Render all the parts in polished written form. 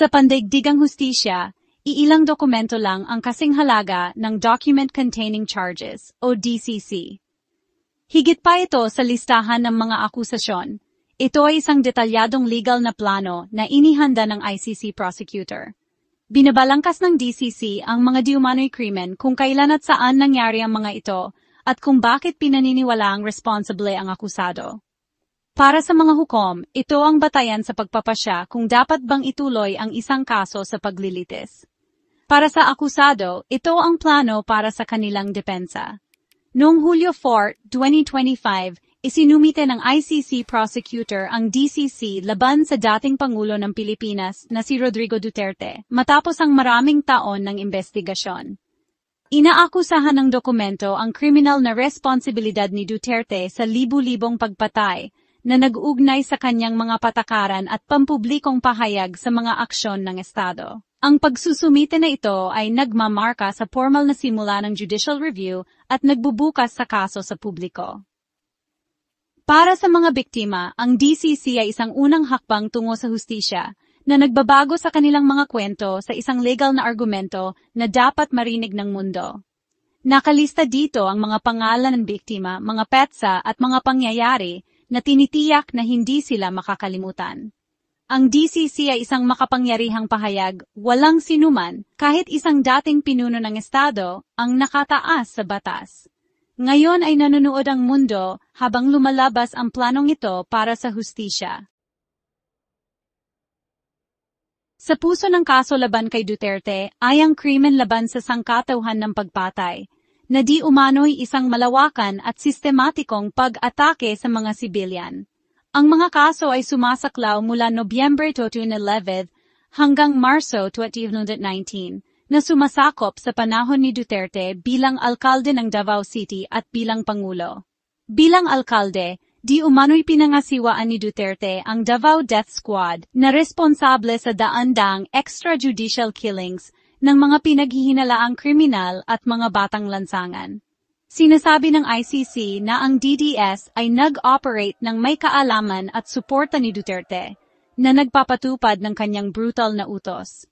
Sa pandaigdigang hustisya, iilang dokumento lang ang kasing halaga ng Document Containing Charges o DCC. Higit pa ito sa listahan ng mga akusasyon. Ito ay isang detalyadong legal na plano na inihanda ng ICC prosecutor. Binabalangkas ng DCC ang mga diumano'y krimen kung kailan at saan nangyari ang mga ito at kung bakit pinaniniwalaang responsable ang akusado. Para sa mga hukom, ito ang batayan sa pagpapasya kung dapat bang ituloy ang isang kaso sa paglilitis. Para sa akusado, ito ang plano para sa kanilang depensa. Noong Hulyo 4, 2025, isinumite ng ICC prosecutor ang DCC laban sa dating Pangulo ng Pilipinas na si Rodrigo Duterte matapos ang maraming taon ng investigasyon. Inaakusahan ng dokumento ang kriminal na responsibilidad ni Duterte sa libu-libong pagpatay na nag-ugnay sa kanyang mga patakaran at pampublikong pahayag sa mga aksyon ng Estado. Ang pagsusumite na ito ay nagmamarka sa formal na simula ng judicial review at nagbubukas sa kaso sa publiko. Para sa mga biktima, ang DCC ay isang unang hakbang tungo sa hustisya na nagbabago sa kanilang mga kwento sa isang legal na argumento na dapat marinig ng mundo. Nakalista dito ang mga pangalan ng biktima, mga petsa at mga pangyayari na tinitiyak na hindi sila makakalimutan. Ang DCC ay isang makapangyarihang pahayag, walang sinuman, kahit isang dating pinuno ng Estado, ang nakataas sa batas. Ngayon ay nanonood ang mundo habang lumalabas ang planong ito para sa hustisya. Sa puso ng kaso laban kay Duterte ay ang krimen laban sa sangkatauhan ng pagpatay, na di umano'y isang malawakan at sistematikong pag-atake sa mga sibilyan. Ang mga kaso ay sumasaklaw mula Nobyembre 2011 hanggang Marso 2019, na sumasakop sa panahon ni Duterte bilang alkalde ng Davao City at bilang Pangulo. Bilang alkalde, di umano'y pinangasiwaan ni Duterte ang Davao Death Squad na responsable sa daan-daang extrajudicial killings ng mga pinaghihinalaang kriminal at mga batang lansangan. Sinasabi ng ICC na ang DDS ay nag-operate ng may kaalaman at suporta ni Duterte na nagpapatupad ng kanyang brutal na utos.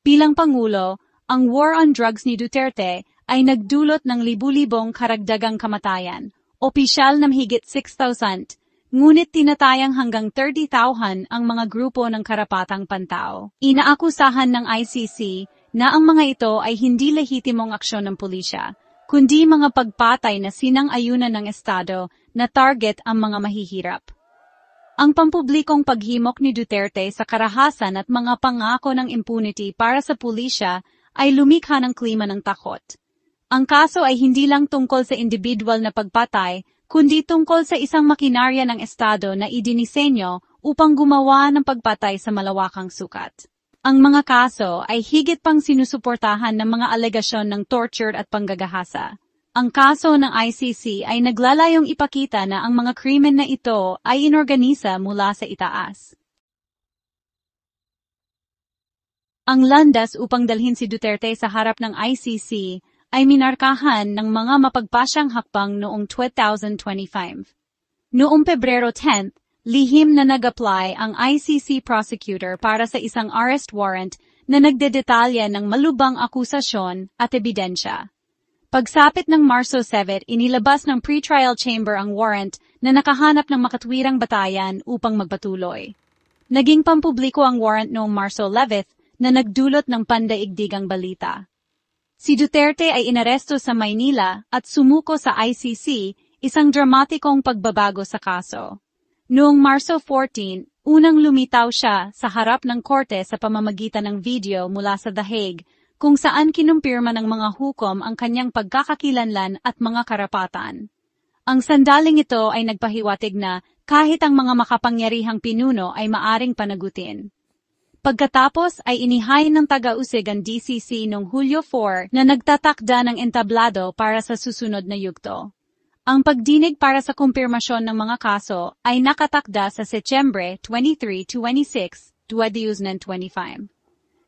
Bilang Pangulo, ang war on drugs ni Duterte ay nagdulot ng libu-libong karagdagang kamatayan, opisyal na mahigit 6,000, ngunit tinatayang hanggang 30,000 ang mga grupo ng karapatang pantao. Inaakusahan ng ICC na ang mga ito ay hindi lehitimong aksyon ng pulisya, kundi mga pagpatay na sinang-ayunan ng Estado na target ang mga mahihirap. Ang pampublikong paghimok ni Duterte sa karahasan at mga pangako ng impunity para sa pulisya ay lumikha ng klima ng takot. Ang kaso ay hindi lang tungkol sa individual na pagpatay, kundi tungkol sa isang makinarya ng Estado na idinisenyo upang gumawa ng pagpatay sa malawakang sukat. Ang mga kaso ay higit pang sinusuportahan ng mga alegasyon ng torture at panggagahasa. Ang kaso ng ICC ay naglalayong ipakita na ang mga krimen na ito ay inorganisa mula sa itaas. Ang landas upang dalhin si Duterte sa harap ng ICC ay minarkahan ng mga mapagpasyang hakbang noong 2025. Noong Pebrero 10, lihim na nag-apply ang ICC prosecutor para sa isang arrest warrant na nagdedetalya ng malubhang akusasyon at ebidensya. Pagsapit ng Marso 7, inilabas ng pretrial chamber ang warrant na nakahanap ng makatwirang batayan upang magpatuloy. Naging pampubliko ang warrant noong Marso 11 na nagdulot ng pandaigdigang balita. Si Duterte ay inaresto sa Maynila at sumuko sa ICC, isang dramatikong pagbabago sa kaso. Noong Marso 14, unang lumitaw siya sa harap ng korte sa pamamagitan ng video mula sa The Hague, kung saan kinumpirma ng mga hukom ang kanyang pagkakakilanlan at mga karapatan. Ang sandaling ito ay nagpahiwatig na kahit ang mga makapangyarihang pinuno ay maaring panagutin. Pagkatapos ay inihain ng taga-usig ang DCC noong Hulyo 4 na nagtatakda ng entablado para sa susunod na yugto. Ang pagdinig para sa kumpirmasyon ng mga kaso ay nakatakda sa Setyembre 23-26, 2025.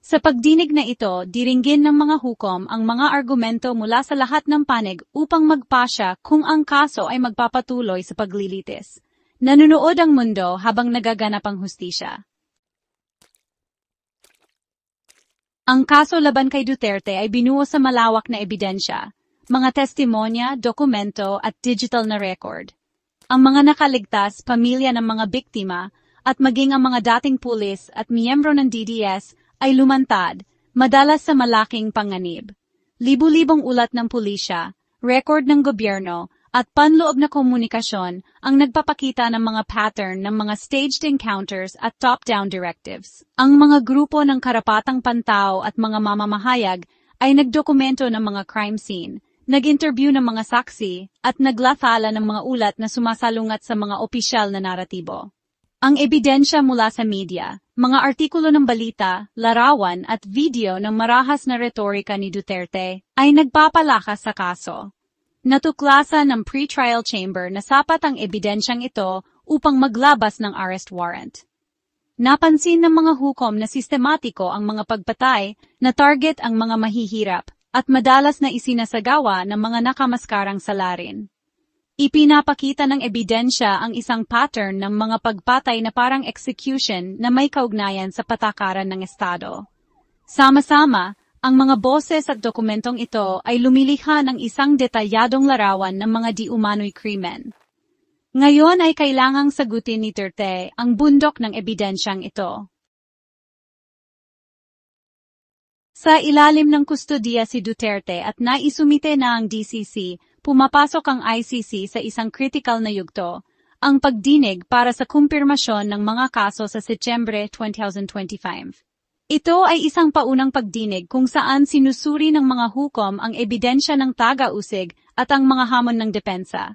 Sa pagdinig na ito, diringgin ng mga hukom ang mga argumento mula sa lahat ng panig upang magpasya kung ang kaso ay magpapatuloy sa paglilitis. Nanunood ang mundo habang nagaganap ang hustisya. Ang kaso laban kay Duterte ay binuo sa malawak na ebidensya, mga testimonya, dokumento at digital na record. Ang mga nakaligtas, pamilya ng mga biktima, at maging ang mga dating pulis at miyembro ng DDS ay lumantad, madalas sa malaking panganib. Libu-libong ulat ng pulisya, record ng gobyerno, at panloob na komunikasyon ang nagpapakita ng mga pattern ng mga staged encounters at top-down directives. Ang mga grupo ng karapatang pantao at mga mamamahayag ay nagdokumento ng mga crime scene, nag-interview ng mga saksi, at naglathala ng mga ulat na sumasalungat sa mga opisyal na naratibo. Ang ebidensya mula sa media, mga artikulo ng balita, larawan at video ng marahas na retorika ni Duterte ay nagpapalakas sa kaso. Natuklasan ng pre-trial chamber na sapat ang ebidensyang ito upang maglabas ng arrest warrant. Napansin ng mga hukom na sistematiko ang mga pagpatay na target ang mga mahihirap at madalas na isinasagawa ng mga nakamaskarang salarin. Ipinapakita ng ebidensya ang isang pattern ng mga pagpatay na parang execution na may kaugnayan sa patakaran ng Estado. Sama-sama, ang mga boses at dokumentong ito ay lumilikha ng isang detalyadong larawan ng mga di-umano'y krimen. Ngayon ay kailangang sagutin ni Duterte ang bundok ng ebidensyang ito. Sa ilalim ng kustodiya si Duterte at naisumite na ang DCC, pumapasok ang ICC sa isang kritikal na yugto, ang pagdinig para sa kumpirmasyon ng mga kaso sa Setyembre 2025. Ito ay isang paunang pagdinig kung saan sinusuri ng mga hukom ang ebidensya ng taga-usig at ang mga hamon ng depensa.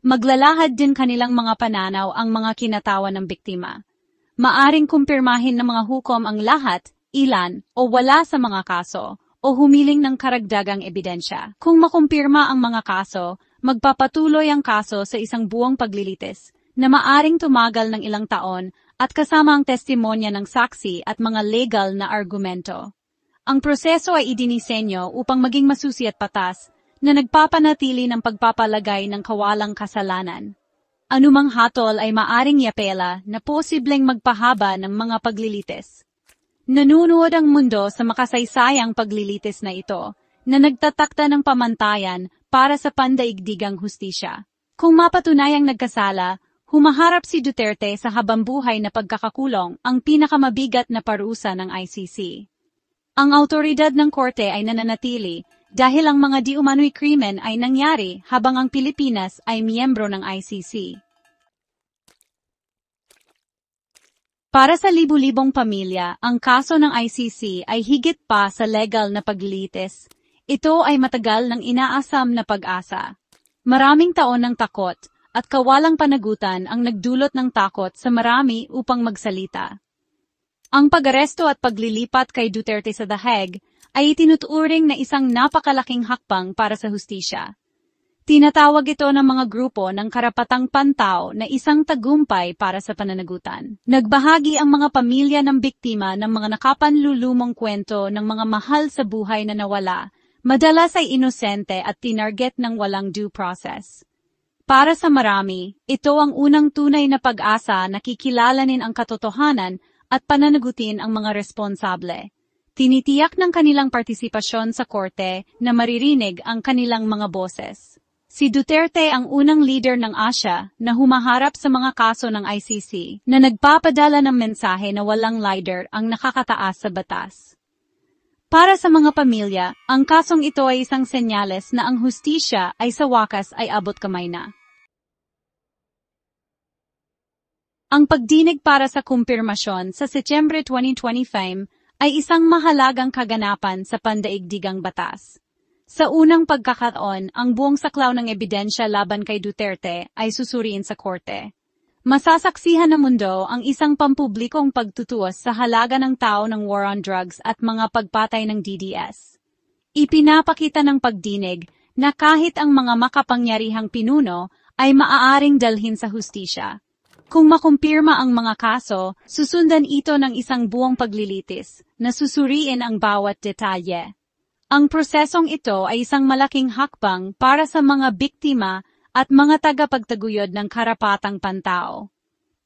Maglalahad din kanilang mga pananaw ang mga kinatawan ng biktima. Maaring kumpirmahin ng mga hukom ang lahat, ilan, o wala sa mga kaso, o humiling ng karagdagang ebidensya. Kung makumpirma ang mga kaso, magpapatuloy ang kaso sa isang buwang paglilitis, na maaring tumagal ng ilang taon, at kasama ang testimonya ng saksi at mga legal na argumento. Ang proseso ay idinisenyo upang maging masusi at patas na nagpapanatili ng pagpapalagay ng kawalang kasalanan. Anumang hatol ay maaring yapela na posibleng magpahaba ng mga paglilitis. Nanunood ang mundo sa makasaysayang paglilitis na ito na nagtatakda ng pamantayan para sa pandaigdigang hustisya. Kung mapatunayang nagkasala, humaharap si Duterte sa habambuhay na pagkakakulong, ang pinakamabigat na parusa ng ICC. Ang awtoridad ng korte ay nananatili dahil ang mga di-umano'y krimen ay nangyari habang ang Pilipinas ay miyembro ng ICC. Para sa libu-libong pamilya, ang kaso ng ICC ay higit pa sa legal na paglilitis. Ito ay matagal ng inaasam na pag-asa. Maraming taon ng takot at kawalang panagutan ang nagdulot ng takot sa marami upang magsalita. Ang pag-aresto at paglilipat kay Duterte sa The Hague ay itinuturing na isang napakalaking hakbang para sa hustisya. Tinatawag ito ng mga grupo ng karapatang pantao na isang tagumpay para sa pananagutan. Nagbahagi ang mga pamilya ng biktima ng mga nakapanlulumong kwento ng mga mahal sa buhay na nawala, madalas ay inosente at tinarget ng walang due process. Para sa marami, ito ang unang tunay na pag-asa na kikilalanin ang katotohanan at pananagutin ang mga responsable. Tinitiyak ng kanilang partisipasyon sa korte na maririnig ang kanilang mga boses. Si Duterte ang unang leader ng Asya na humaharap sa mga kaso ng ICC na nagpapadala ng mensahe na walang lider ang nakakataas sa batas. Para sa mga pamilya, ang kasong ito ay isang senyales na ang hustisya ay sa wakas ay abot kamay na. Ang pagdinig para sa kumpirmasyon sa Setyembre 2025 ay isang mahalagang kaganapan sa pandaigdigang batas. Sa unang pagkakataon, ang buong saklaw ng ebidensya laban kay Duterte ay susuriin sa korte. Masasaksihan ng mundo ang isang pampublikong pagtutuos sa halaga ng tao ng war on drugs at mga pagpatay ng DDS. Ipinapakita ng pagdinig na kahit ang mga makapangyarihang pinuno ay maaaring dalhin sa hustisya. Kung makumpirma ang mga kaso, susundan ito ng isang buong paglilitis na susuriin ang bawat detalye. Ang prosesong ito ay isang malaking hakbang para sa mga biktima at mga tagapagtaguyod ng karapatang pantao.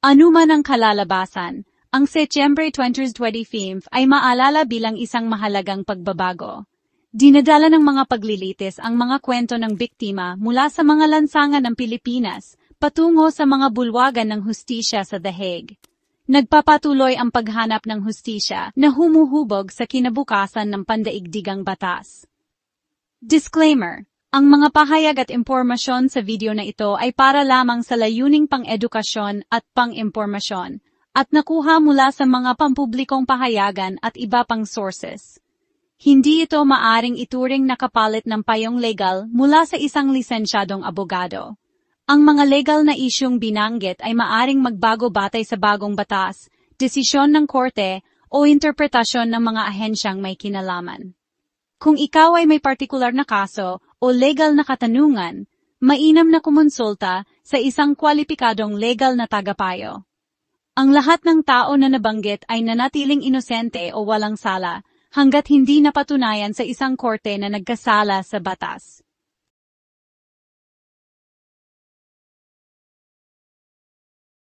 Anuman ang kalalabasan, Ang Setyembre 2025 ay maalala bilang isang mahalagang pagbabago. Dinadala ng mga paglilitis ang mga kwento ng biktima mula sa mga lansangan ng Pilipinas patungo sa mga bulwagan ng hustisya sa The Hague. Nagpapatuloy ang paghanap ng hustisya na humuhubog sa kinabukasan ng pandaigdigang batas. Disclaimer: ang mga pahayag at impormasyon sa video na ito ay para lamang sa layuning pang-edukasyon at pang-impormasyon at nakuha mula sa mga pampublikong pahayagan at iba pang sources. Hindi ito maaring ituring na kapalit ng payong legal mula sa isang lisensyadong abogado. Ang mga legal na isyung binanggit ay maaring magbago batay sa bagong batas, desisyon ng korte, o interpretasyon ng mga ahensyang may kinalaman. Kung ikaw ay may partikular na kaso o legal na katanungan, mainam na kumonsulta sa isang kwalipikadong legal na tagapayo. Ang lahat ng tao na nabanggit ay nanatiling inosente o walang sala hanggat hindi napatunayan sa isang korte na nagkasala sa batas.